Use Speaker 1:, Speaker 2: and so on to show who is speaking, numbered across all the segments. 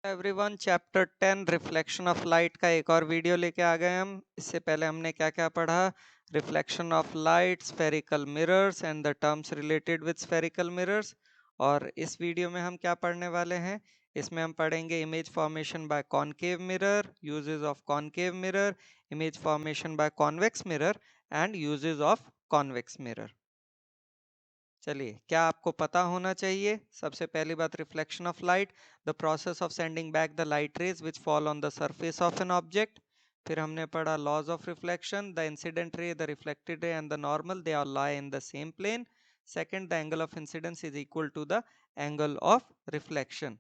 Speaker 1: Everyone, chapter 10 reflection of light का एक और वीडियो लेके आ गए हम। इससे पहले हमने क्या क्या पढ़ा? Reflection of light, spherical mirrors and the terms related with spherical mirrors. और इस वीडियो में हम क्या पढ़ने वाले हैं? इसमें हम पढ़ेंगे image formation by concave mirror, uses of concave mirror, image formation by convex mirror and uses of convex mirror. चलिए, क्या आपको पता होना चाहिए? सबसे पहली बात, reflection of light, the process of sending back the light rays which fall on the surface of an object. फिर हमने पढ़ा laws of reflection, the incident ray, the reflected ray and the normal, they are lie in the same plane. Second, the angle of incidence is equal to the angle of reflection.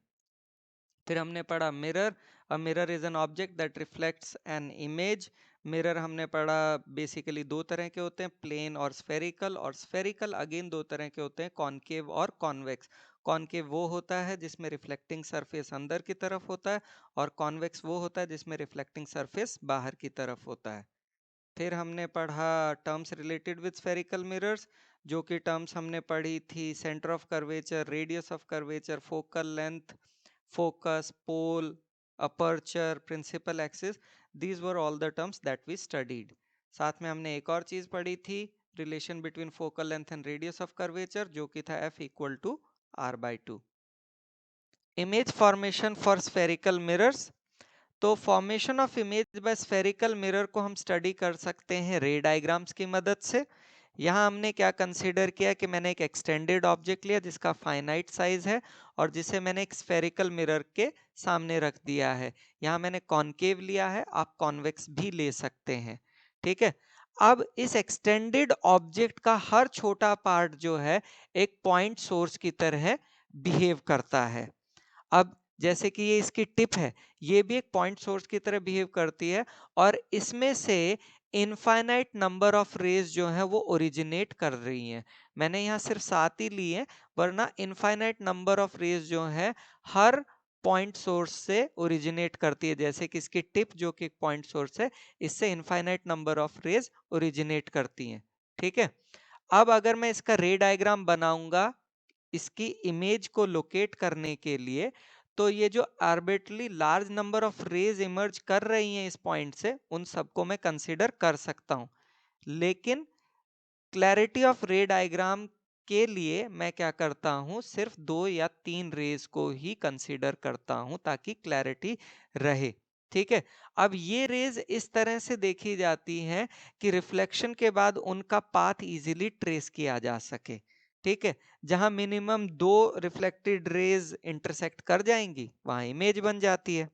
Speaker 1: फिर हमने पढ़ा mirror, a mirror is an object that reflects an image. Mirror हमने पढ़ा basically दो तरह के होते हैं, प्लेन और स्फेरिकल। और स्फेरिकल अगेन दो तरह के होते हैं, कॉनकेव और कॉन्वेक्स। कॉनकेव वो होता है जिसमें रिफ्लेक्टिंग सरफेस अंदर की तरफ होता है, और कॉन्वेक्स वो होता है जिसमें रिफ्लेक्टिंग सरफेस बाहर की तरफ होता है। फिर हमने पढ़ा terms related with spherical mirrors, जो कि टर्म्स हमने पढ़ी थी centre of curvature, radius of curvature, focal length, focus, pole, aperture, principal axis. These were all the terms that we studied. साथ में हमने एक और चीज पढ़ी थी, relation between focal length and radius of curvature, जो कि था F equal to R/2। Image formation for spherical mirrors. तो formation of image by spherical mirror को हम स्टडी कर सकते हैं रे डायग्राम्स की मदद से। यहाँ हमने क्या कंसीडर किया कि मैंने एक एक्सटेंडेड ऑब्जेक्ट लिया जिसका फाइनाइट साइज है, और जिसे मैंने एक स्फेरिकल मिरर के सामने रख दिया है। यहाँ मैंने कॉनकेव लिया है, आप कॉन्वेक्स भी ले सकते हैं। ठीक है। अब इस एक्सटेंडेड ऑब्जेक्ट का हर छोटा पार्ट जो है एक पॉइंट सोर्स की तरह बिहेव करता है। अब जैसे कि ये इसकी टिप है, ये भी एक पॉइंट सोर्स की तरह बिहेव करती है, और इसमें से इनफाइनाइट नंबर ऑफ रेज जो है वो ओरिजिनेट कर रही हैं। मैंने यहाँ सिर्फ 7 ही लिए, वरना इनफाइनाइट नंबर ऑफ रेज जो है हर पॉइंट सोर्स से ओरिजिनेट करती है। जैसे कि इसकी टिप जो कि एक पॉइंट सोर्स है, इससे infinite number of rays originate करती हैं। ठीक है। अब अगर मैं इसका रे डायग्राम बनाऊंगा इसकी इमेज को लोकेट करने के लिए, तो ये जो arbitrarily large number of rays emerge कर रही हैं इस पॉइंट से, उन सबको मैं कंसीडर कर सकता हूं। लेकिन क्लैरिटी ऑफ रे डायग्राम के लिए मैं क्या करता हूं, सिर्फ 2 या 3 रेज को ही कंसीडर करता हूं ताकि क्लैरिटी रहे। ठीक है। अब ये रेज इस तरह से देखी जाती हैं कि रिफ्लेक्शन के बाद उनका पाथ इजीली ट्रेस किया जा सके। ठीक है। जहां मिनिमम 2 रिफ्लेक्टेड रेज इंटरसेक्ट कर जाएंगी, वहां इमेज बन जाती है।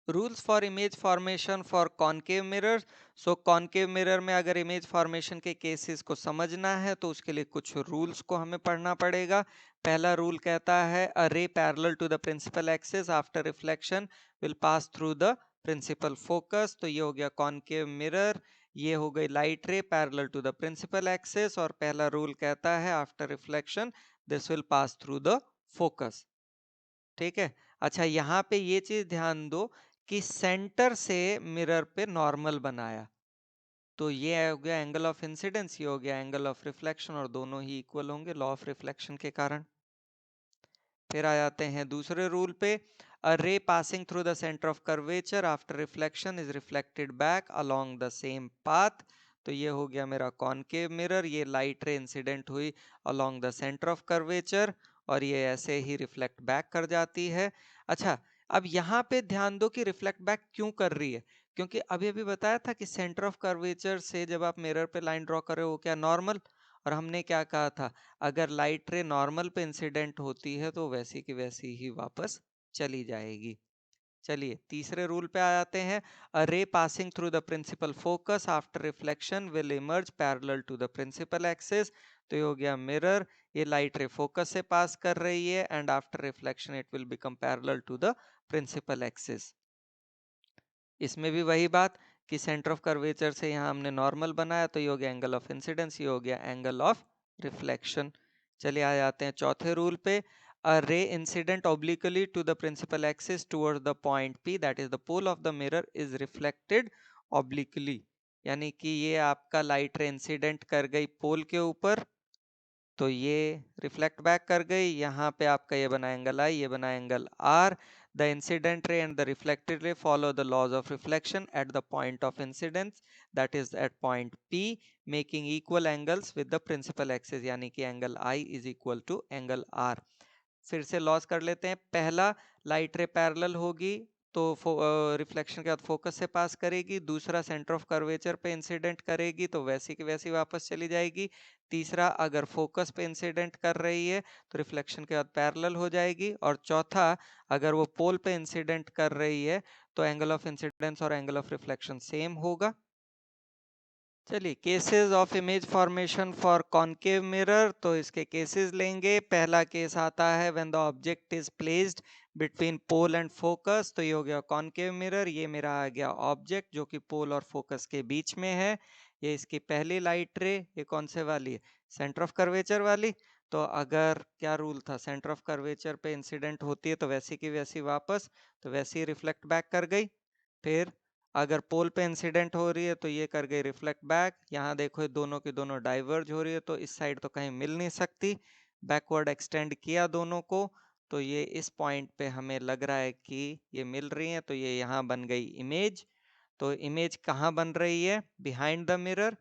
Speaker 1: Rules for image formation for concave mirror. So concave mirror में अगर इमेज फॉर्मेशन के केसेस को समझना है तो उसके लिए कुछ रूल्स को हमें पढ़ना पड़ेगा। पहला रूल कहता है a ray parallel to the principal axis after reflection will pass through the principal focus. तो ये हो गया कॉनकेव मिरर, ये हो गई light ray parallel to the principal axis, और पहला रूल कहता है after reflection this will pass through the focus. ठीक है। अच्छा, यहाँ पे ये चीज ध्यान दो कि सेंटर से मिरर पे नॉर्मल बनाया, तो ये हो गया एंगल ऑफ इंसिडेंस, ये हो गया एंगल ऑफ रिफ्लेक्शन, और दोनों ही इक्वल होंगे लॉ ऑफ रिफ्लेक्शन के कारण। फिर आ जाते हैं दूसरे रूल पे, a ray passing through the centre of curvature after reflection is reflected back along the same path. तो ये हो गया मेरा कॉनकेव मिरर, ये लाइट रे इंसिडेंट हुई along the centre of curvature, और ये ऐसे ही रिफ्लेक्ट बैक कर जाती है। अच्छा, अब यहाँ पे ध्यान दो कि रिफ्लेक्ट बैक क्यों कर रही है, क्योंकि अभी अभी बताया था कि सेंटर ऑफ कर्वेचर से जब आप मिरर पे लाइन ड्रॉ कर रहे हो क्या नॉर्मल, और हमने क्या कहा था, अगर लाइट रे नॉर्मल पे इंसिडेंट होती है तो वैसी की वैसी ही वापस चली जाएगी। चलिए तीसरे रूल पे आ जाते हैं, a ray passing through the principal focus after reflection will emerge parallel to the principal axis. तो ये हो गया मिरर, ये लाइट रे फोकस से पास कर रही है, and after reflection it will become parallel to the principal axis. इसमें भी वही बात कि सेंटर ऑफ कर्वेचर से यहाँ हमने नॉर्मल बनाया, तो ये हो गया एंगल ऑफ इंसिडेंस, ये हो गया एंगल ऑफ रिफ्लेक्शन। चलिए आ जाते हैं चौथे रूल पे, a ray incident obliquely to the principal axis towards the point P, that is the pole of the mirror, is reflected obliquely। यानी कि ये आपका लाइट रे इंसिडेंट कर गई पोल के ऊपर, तो ये रिफ्लेक्ट बैक कर गई। यहाँ पे आपका ये बना एंगल आई, ये बना angle R. The incident ray and the reflected ray follow the laws of reflection at the point of incidence, that is at point P, making equal angles with the principal axis, यानी कि angle I is equal to angle R. फिर से loss कर लेते हैं। पहला, light ray parallel होगी तो रिफ्लेक्शन के बाद फोकस से पास करेगी। दूसरा, सेंटर ऑफ कर्वेचर पे इंसिडेंट करेगी तो वैसी की वैसी वापस चली जाएगी। तीसरा, अगर फोकस पे इंसिडेंट कर रही है तो रिफ्लेक्शन के बाद पैरेलल हो जाएगी। और चौथा, अगर वो पोल पे इंसिडेंट कर रही है तो एंगल ऑफ इंसिडेंस और एंगल ऑफ रिफ्लेक्शन सेम होगा। चलिए, cases of image formation for concave mirror, तो इसके केसेस लेंगे। पहला केस आता है when the object is placed between pole and focus, तो ये हो गया कॉनकेव मिरर। ये मेरा आ गया ऑब्जेक्ट जो कि पोल और फोकस के बीच में है। ये इसकी पहली लाइट रे, ये कौन से वाली है, सेंटर ऑफ कर्वेचर वाली। तो अगर क्या रूल था, सेंटर ऑफ कर्वेचर पे इंसिडेंट होती है तो वैसी की वैसी वापस, तो वैसी ही रिफ्लेक्ट बैक कर गई। फिर अगर पोल पे इंसिडेंट हो रही है तो ये कर गई रिफ्लेक्ट बैक। यहाँ देखो ये दोनों की दोनों डाइवर्ज हो रही है तो इस साइड तो कहीं मिल नहीं सकती। बैकवर्ड एक्सटेंड किया दोनों को तो ये इस पॉइंट पे हमें लग रहा है कि ये मिल रही है, तो ये यहाँ बन गई इमेज। तो इमेज कहाँ बन रही है, behind the mirror,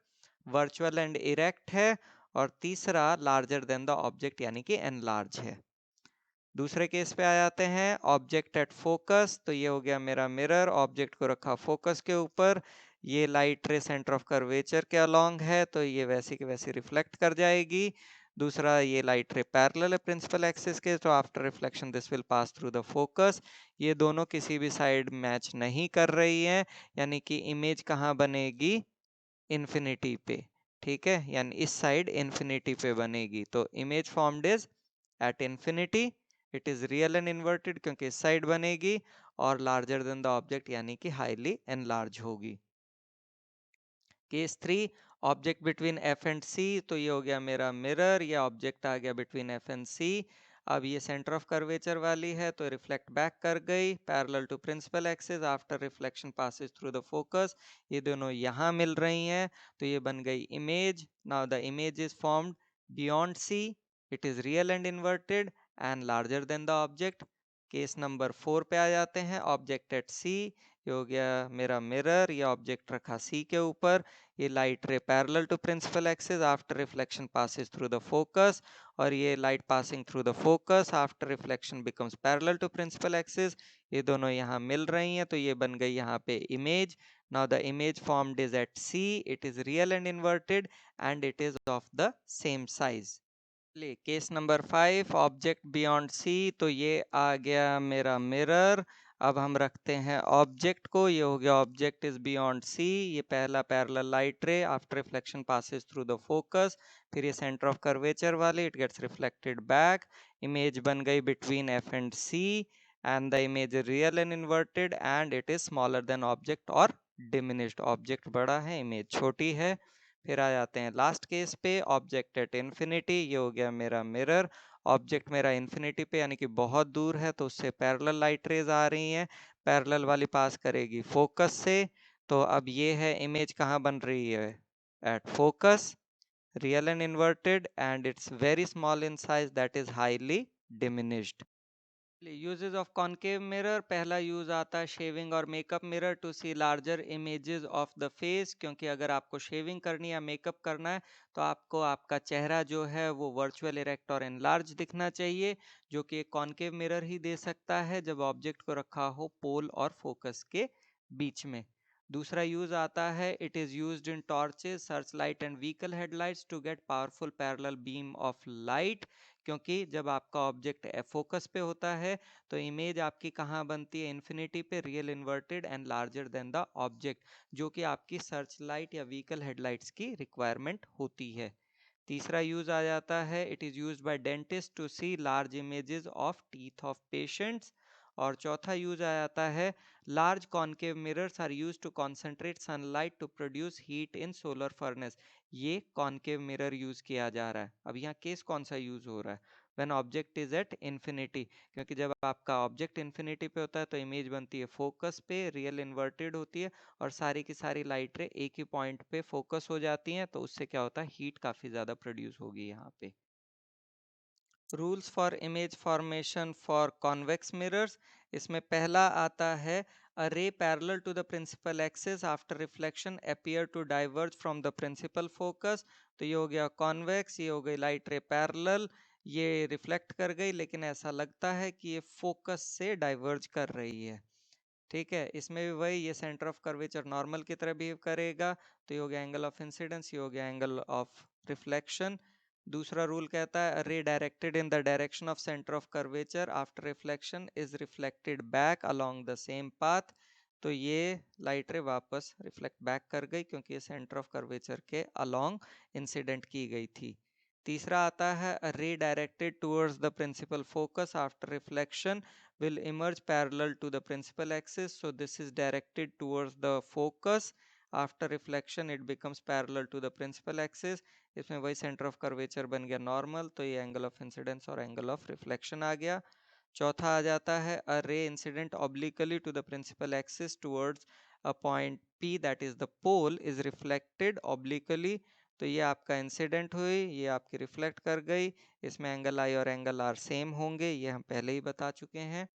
Speaker 1: virtual and erect है। और तीसरा, लार्जर देन द ऑब्जेक्ट यानी कि एनलार्ज है। दूसरे केस पे आ जाते हैं, ऑब्जेक्ट एट फोकस, तो ये हो गया मेरा मिरर, ऑब्जेक्ट को रखा फोकस के ऊपर। ये लाइट रे सेंटर ऑफ कर्वेचर के अलोंग है तो ये वैसी की वैसी रिफ्लेक्ट कर जाएगी। दूसरा, ये लाइट रे पैरेलल है प्रिंसिपल एक्सिस के, तो after reflection this will pass through the focus. ये दोनों किसी भी साइड मैच नहीं कर रही हैं, यानी कि इमेज कहाँ बनेगी, इन्फिनिटी पे। ठीक है, यानी इस साइड इन्फिनिटी पे बनेगी। तो image formed is at infinity, it is real and inverted क्योंकि इस साइड बनेगी, और लार्जर देन द ऑब्जेक्ट यानी कि हाईली एनलार्ज होगी। Case 3, object between F and C, तो ये हो गया मेरा मिरर, ये ऑब्जेक्ट आ गया बिटवीन एफ एंड सी। अब ये सेंटर ऑफ कर्वेचर वाली है तो रिफ्लेक्ट बैक कर गई parallel to principal axis, after reflection passes through the focus. ये दोनों यहाँ मिल रही हैं तो ये बन गई image. Now the image is formed beyond C, it is real and inverted and larger than the object. Case number 4 पे आ जाते हैं, ऑब्जेक्ट एट सी, ये हो गया मेरा मिरर, ये ऑब्जेक्ट रखा सी के ऊपर। ये light ray parallel to principal axis, after reflection passes through the focus. और ये light passing through the focus, after reflection becomes parallel to principal axis. ये दोनों यहाँ मिल रही हैं तो ये बन गई यहाँ पे image. Now the image formed is at C, it is real and inverted and it is of the same size. चलिए, case number 5, object beyond C, तो ये आ गया मेरा मिरर। अब हम रखते हैं ऑब्जेक्ट को, ये हो गया ऑब्जेक्ट इज बियॉन्ड सी, ये पहला parallel light ray, after reflection passes through the focus. फिर ये सेंटर ऑफ कर्वेचर वाली, it gets reflected back. Image बन गई between F and C and the image is real and inverted and it is smaller than object और diminished. Object बड़ा है, image छोटी है। फिर आ जाते हैं लास्ट केस पे, ऑब्जेक्ट एट इन्फिनिटी, ये हो गया मेरा मिरर। ऑब्जेक्ट मेरा इन्फिनिटी पे यानी कि बहुत दूर है तो उससे पैरेलल लाइट रेज आ रही हैं, पैरेलल वाली पास करेगी फोकस से। तो अब ये है इमेज कहाँ बन रही है, at focus, real and inverted and it's very small in size, that is highly diminished. Uses of concave mirror, पहला यूज आता है शेविंग और makeup mirror to see larger images of the face, क्योंकि अगर आपको शेविंग करनी या makeup करना है तो आपको आपका चेहरा जो है वो वर्चुअल इरेक्ट और एनलार्ज दिखना चाहिए, जो कि एक कॉनकेव मिरर ही दे सकता है जब ऑब्जेक्ट को रखा हो पोल और फोकस के बीच में। दूसरा यूज आता है, it is used in torches, search light and vehicle headlights to get powerful parallel beam of light, क्योंकि जब आपका ऑब्जेक्ट फोकस पे होता है तो इमेज आपकी कहाँ बनती है, इन्फिनिटी पे, real inverted and larger than the object, जो कि आपकी सर्च लाइट या व्हीकल हेडलाइट्स की रिक्वायरमेंट होती है। तीसरा यूज आ जाता है, it is used by dentist to see large images of teeth of patients. और चौथा यूज आ जाता है, large concave mirrors are used to concentrate sunlight to produce heat in solar furnace. ये कॉनकेव मिरर यूज किया जा रहा है। अब यहाँ केस कौन सा यूज हो रहा है, when object is at infinity, क्योंकि जब आपका ऑब्जेक्ट इन्फिनिटी पे होता है तो इमेज बनती है फोकस पे, रियल इन्वर्टेड होती है, और सारी की सारी लाइट रे एक ही पॉइंट पे फोकस हो जाती हैं, तो उससे क्या होता है, हीट काफी ज्यादा प्रोड्यूस होगी यहाँ पे। Rules for image formation for convex mirrors. इसमें पहला आता है a ray parallel to the principal axis after reflection appear to diverge from the principal focus. तो ये हो गया कॉन्वेक्स, ये हो गई लाइट रे पैरेलल, ये रिफ्लेक्ट कर गई लेकिन ऐसा लगता है कि ये फोकस से डाइवर्ज कर रही है। ठीक है, इसमें भी वही, ये सेंटर ऑफ कर्वेचर नॉर्मल की तरह बिहेव करेगा। तो ये हो गया एंगल ऑफ इंसिडेंस, ये हो गया एंगल ऑफ रिफ्लेक्शन। दूसरा रूल कहता है ray directed in the direction of centre of curvature after reflection is reflected back along the same path. तो ये लाइट रे वापस रिफ्लेक्ट बैक कर गई क्योंकि ये सेंटर ऑफ कर्वेचर के अलोंग इंसिडेंट की गई थी। तीसरा आता है ray directed towards the principal focus after reflection will emerge parallel to the principal axis. So this is directed towards the focus. After reflection it becomes parallel to the principal axis. इसमें वही center of curvature बन गया normal, तो ये angle of incidence और angle of reflection आ गया। चौथा आ जाता है a ray incident obliquely to the principal axis towards a point P, that is the pole, is reflected obliquely। तो ये आपका इंसिडेंट हुई, ये आपकी रिफ्लेक्ट कर गई। इसमें एंगल आई और एंगल आर सेम होंगे, ये हम पहले ही बता चुके हैं।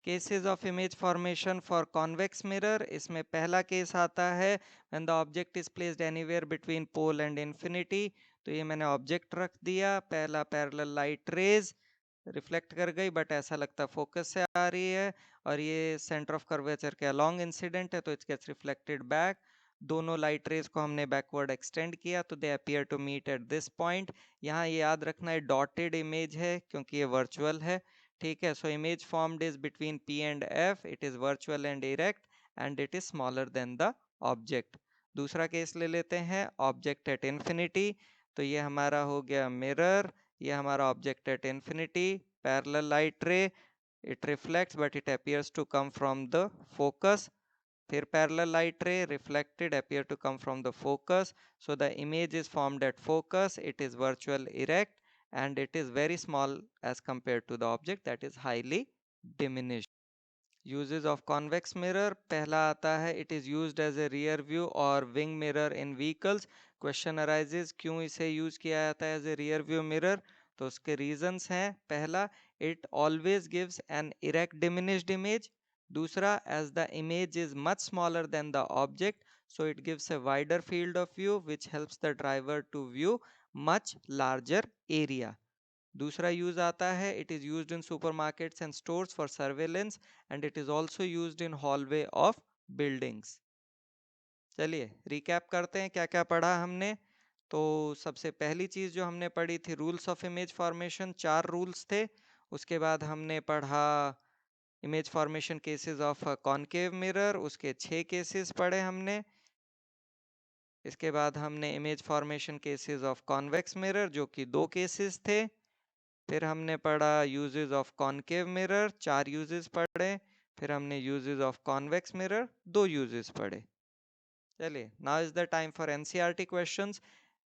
Speaker 1: Cases of image formation for convex mirror, इसमें पहला केस आता है when the object is placed anywhere between pole and infinity. तो ये मैंने ऑब्जेक्ट रख दिया, पहला पैरेलल लाइट रेज रिफ्लेक्ट कर गई बट ऐसा लगता फोकस से आ रही है, और ये सेंटर ऑफ कर्वेचर के अलोंग इंसिडेंट है तो इट गेट्स रिफ्लेक्टेड बैक। दोनों लाइट रेज को हमने बैकवर्ड एक्सटेंड किया तो they appear to meet at this point. यहाँ ये याद रखना है डॉटेड इमेज है क्योंकि ये वर्चुअल है। ठीक है, so image formed is between P and F, it is virtual and erect and it is smaller then the object. दूसरा केस ले लेते हैं ऑब्जेक्ट एट इन्फिनिटी। तो ये हमारा हो गया मिरर, ये हमारा object at infinity, parallel light रे, it reflects but it appears to come from the focus। फिर parallel light ray reflected appear to come from the focus, so the image is formed at focus, it is virtual erect and it is very small as compared to the object, that is highly diminished। Uses of convex mirror, पहला आता है it is used as a rear view or wing mirror in vehicles। Question arises क्यों इसे use किया जाता है as a rear view mirror। तो उसके reasons हैं, पहला it always gives an erect diminished image। दूसरा as the image is much smaller than the object so it gives a wider field of view which helps the driver to view much larger area। दूसरा use आता है it is used in supermarkets and stores for surveillance and it is also used in hallway of buildings. चलिए recap करते हैं क्या क्या पढ़ा हमने। तो सबसे पहली चीज जो हमने पढ़ी थी rules of image formation, 4 rules थे। उसके बाद हमने पढ़ा image formation cases of concave mirror, उसके 6 केसेस पढ़े हमने। इसके बाद हमने image formation cases of convex mirror जो कि 2 केसेस थे। फिर हमने पढ़ा uses of concave mirror, 4 uses पढ़े। फिर हमने uses of convex mirror, 2 uses पढ़े। चलिए now is the time for NCERT questions.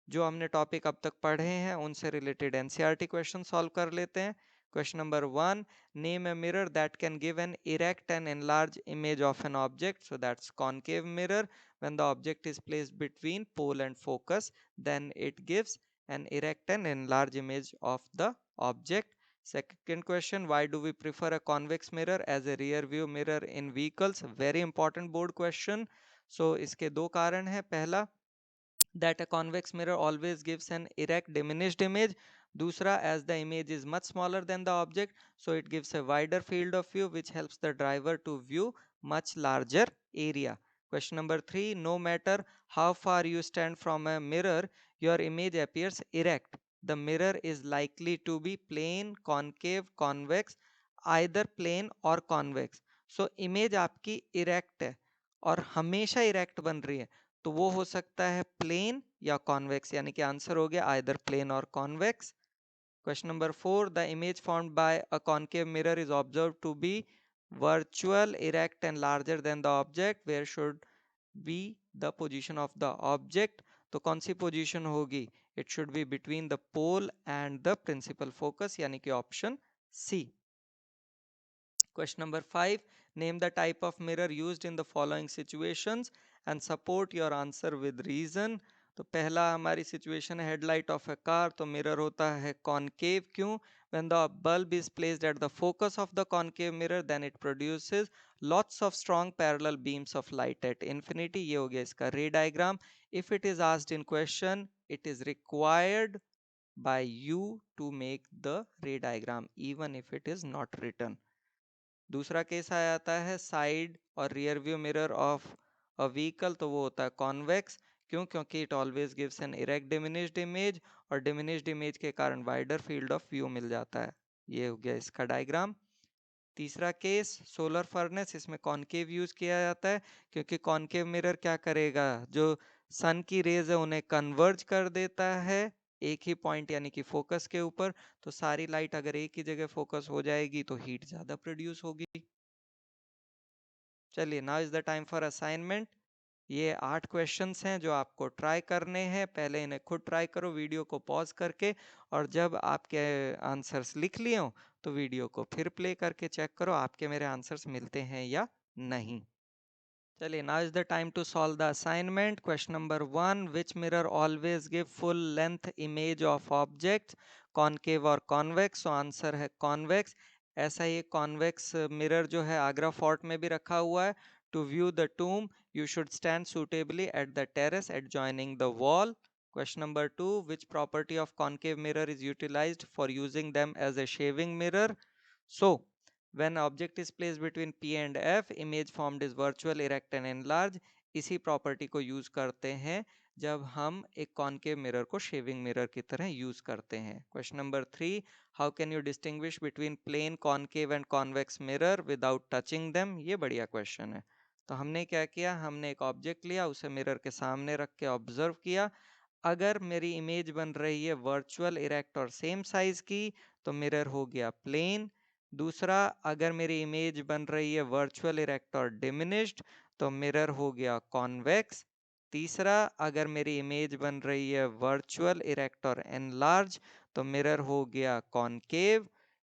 Speaker 1: जो हमने टॉपिक अब तक पढ़े हैं उनसे रिलेटेड एनसीईआरटी क्वेश्चन सॉल्व कर लेते हैं। Question number 1, name a mirror that can give an erect and enlarged image of an object, so that's concave mirror। when the object is placed between pole and focus then it gives an erect and enlarged image of the object। Second question, why do we prefer a convex mirror as a rear view mirror in vehicles? Very important board question। so इसके 2 कारण हैं, पहला that a convex mirror always gives an erect diminished image। दूसरा as the image is much smaller than the object so it gives a wider field of view which helps the driver to view much larger area। Question number 3, no matter how far you stand from a mirror your image appears erect। the mirror is likely to be plane, concave, convex, either plane or convex। so image आपकी erect है और हमेशा erect बन रही है तो वो हो सकता है प्लेन या कॉन्वेक्स, यानी कि आंसर हो गया आइदर प्लेन और convex. Question number 4, the image formed by a concave mirror is observe to be virtual, erect and larger than the object, where should be the position of the object. तो कौन सी position होगी, it should be between the pole and the principal focus, यानी कि option C. Question number 5, name the type of mirror used in the following situations and support your answer with reason। तो पहला हमारी situation है headlight of a car, तो mirror होता है concave. क्यों? When the bulb is placed at the focus of the concave mirror then it produces lots of strong parallel beams of light at infinity. ये हो गया इसका ray diagram. If it is asked in question it is required by you to make the ray diagram even if it is not written. दूसरा case आ जाता है side और rear view mirror of a vehicle, तो वो होता है convex. क्यों? क्योंकि it always gives an erect diminished image और डिमिनिश्ड इमेज के कारण वाइडर फील्ड ऑफ व्यू मिल जाता है। ये हो गया इसका डायग्राम। तीसरा केस सोलर फर्नेस, इसमें कॉनकेव यूज किया जाता है क्योंकि कॉनकेव मिरर क्या करेगा, जो सन की रेज है उन्हें कन्वर्ज कर देता है एक ही पॉइंट यानी कि फोकस के ऊपर। तो सारी लाइट अगर एक ही जगह फोकस हो जाएगी तो हीट ज्यादा प्रोड्यूस होगी। चलिए now is the time for assignment. ये 8 क्वेश्चंस हैं जो आपको ट्राई करने हैं। पहले इन्हें खुद ट्राई करो वीडियो को पॉज करके, और जब आपके आंसर्स लिख लिए हो तो वीडियो को फिर प्ले करके चेक करो आपके मेरे आंसर्स मिलते हैं या नहीं। चलिए now is the time to solve the assignment. Question number 1, which mirror always give full length image of object, concave और कॉन्वेक्स? तो आंसर है कॉन्वेक्स। ऐसा ही कॉन्वेक्स मिरर जो है आगरा फोर्ट में भी रखा हुआ है। To view the tomb you should stand suitably at the terrace adjoining the wall. Question number 2, which property of concave mirror is utilized for using them as a shaving mirror? So when object is placed between P and F, image formed is virtual, erect and enlarge. इसी property को use करते हैं जब हम एक concave mirror को shaving mirror की तरह यूज करते हैं। Question number 3, how can you distinguish between plane concave and convex mirror without touching them? ये बढ़िया क्वेश्चन है। तो हमने क्या किया, हमने एक ऑब्जेक्ट लिया, उसे मिरर के सामने रख के ऑब्जर्व किया। अगर मेरी इमेज बन रही है वर्चुअल, इरेक्ट और सेम साइज की तो मिरर हो गया प्लेन। दूसरा, अगर मेरी इमेज बन रही है वर्चुअल, इरेक्ट और डिमिनिश्ड तो मिरर हो गया कॉन्वेक्स। तीसरा, अगर मेरी इमेज बन रही है वर्चुअल, इरेक्ट और एनलार्ज तो मिरर हो गया कॉनकेव।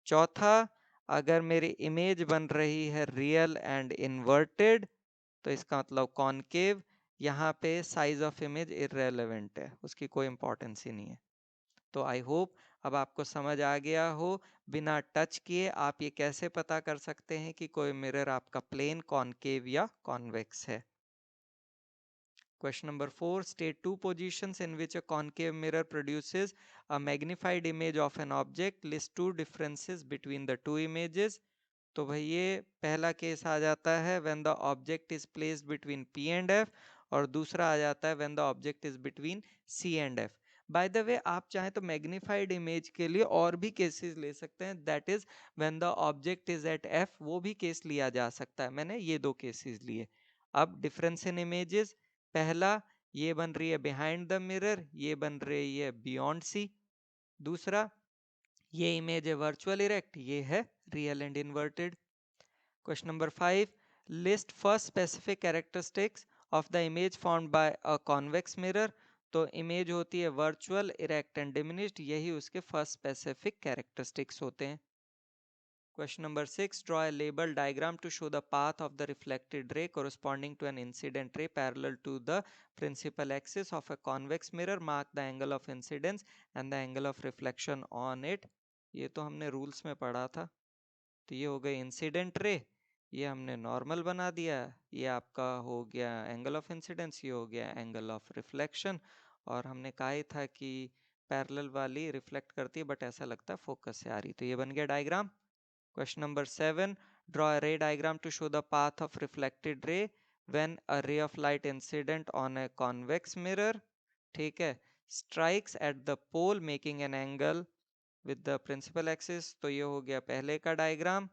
Speaker 1: चौथा, अगर मेरी इमेज बन रही है रियल एंड इन्वर्टेड तो इसका मतलब कॉनकेव। यहाँ पे साइज ऑफ इमेज इररेलेवेंट है, उसकी कोई इंपॉर्टेंस ही नहीं है। तो आई होप अब आपको समझ आ गया हो बिना टच किए आप ये कैसे पता कर सकते हैं कि कोई मिरर आपका प्लेन, कॉनकेव या कॉन्वेक्स है। Question number 4, state two positions in which a concave mirror produces a magnified image of an object. List two differences between the two images. तो भाई ये पहला केस आ जाता है when the object is placed between P and F, और दूसरा आ जाता है when the object is between C and F. By the way आप चाहें तो मैग्नीफाइड इमेज के लिए और भी केसेस ले सकते हैं, that is when the object is at F, वो भी केस लिया जा सकता है। मैंने ये दो केसेस लिए। अब डिफरेंस इन इमेजेस, पहला ये बन रही है बिहाइंड द मिरर, ये बन रही है बियॉन्ड सी। दूसरा, ये इमेज है वर्चुअल इरेक्ट, ये है real and inverted. Question number 5, list first specific characteristics of the image formed by a convex mirror. तो इमेज होती है वर्चुअल, इरेक्ट एंड डिमिनिश्ड, यही उसके फर्स्ट स्पेसिफिक कैरेक्टरिस्टिक्स होते हैं। Question number 6, draw a label diagram to show the path of the reflected ray corresponding to an incident ray parallel to the principal axis of a convex mirror. Mark the angle of incidence and the angle of reflection on it. ये तो हमने rules में पढ़ा था। तो ये हो गई इंसिडेंट रे, ये हमने नॉर्मल बना दिया, ये आपका हो गया एंगल ऑफ इंसिडेंस, ये हो गया एंगल ऑफ रिफ्लेक्शन। और हमने कहा ही था कि पैरेलल वाली रिफ्लेक्ट करती है बट ऐसा लगता है फोकस से आ रही, तो ये बन गया diagram. Question number 7, draw a ray diagram to show the path of reflected ray when a ray of light incident on a convex mirror, ठीक है, strikes at the pole making an angle with the principal axis। तो ये हो गया पहले का diagram.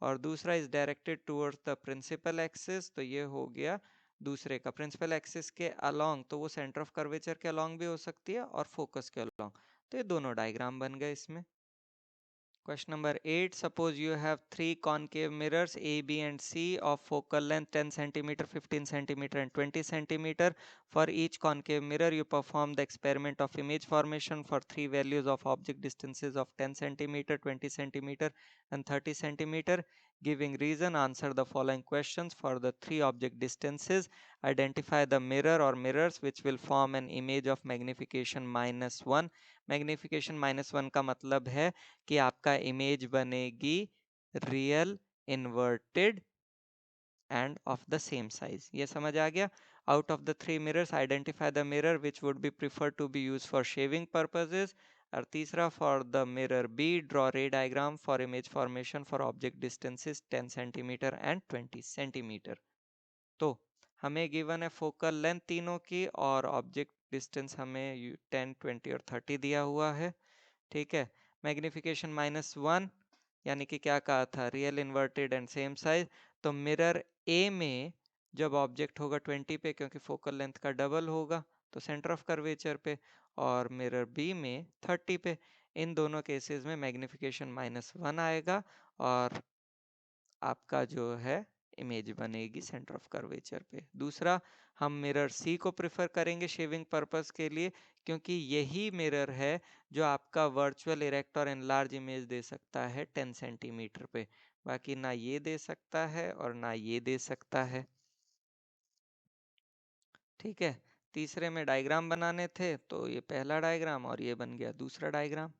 Speaker 1: और दूसरा is directed towards the principal axis, तो ये हो गया दूसरे का। प्रिंसिपल एक्सिस के अलोंग तो वो सेंटर ऑफ कर्वेचर के अलोंग भी हो सकती है और फोकस के अलोंग, तो ये दोनों डायग्राम बन गए इसमें। Question number 8. Suppose you have three concave mirrors A, B and C of focal length 10 centimeter, 15 centimeter and 20 centimeter. For each concave mirror, you perform the experiment of image formation for three values of object distances of 10 centimeter, 20 centimeter and 30 centimeter. Giving reason, answer the following questions. For the three object distances, identify the mirror or mirrors which will form an image of magnification -1. Magnification -1 का मतलब है कि आपका image बनेगी real, inverted and of the same size. ये समझ आ गया। Out of the three mirrors identify the mirror which would be prefer to be use for shaving purposes. और तीसरा, for the mirror be draw ray diagram for image formation for object distances 10 centimetre and 20 centimetre. तो हमें given है focal length तीनों की और object distance हमें 10, 20 और 30 दिया हुआ है। ठीक है। मैग्निफिकेशन -1 यानी कि क्या कहा था, real, inverted and same size. तो मिरर ए में जब ऑब्जेक्ट होगा 20 पे, क्योंकि फोकल लेंथ का डबल होगा तो सेंटर ऑफ कर्वेचर पे, और मिरर बी में 30 पे। इन दोनों केसेस में मैग्निफिकेशन -1 आएगा और आपका जो है इमेज बनेगी सेंटर ऑफ कर्वेचर पे। दूसरा, हम मिरर सी को प्रेफर करेंगे शेविंग पर्पस के लिए, क्योंकि यही मिरर है जो आपका वर्चुअल इरेक्ट और एनलार्ज इमेज दे सकता है 10 सेंटीमीटर पे। बाकी ना ये दे सकता है और ना ये दे सकता है। ठीक है। तीसरे में डायग्राम बनाने थे, तो ये पहला डायग्राम और ये बन गया दूसरा diagram.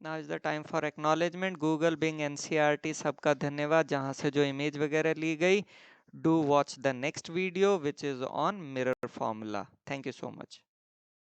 Speaker 1: Now is the time for acknowledgement. Google, Bing, NCERT सबका धन्यवाद जहाँ से जो इमेज वगैरह ली गई। Do watch the next video which is on mirror formula. Thank you so much.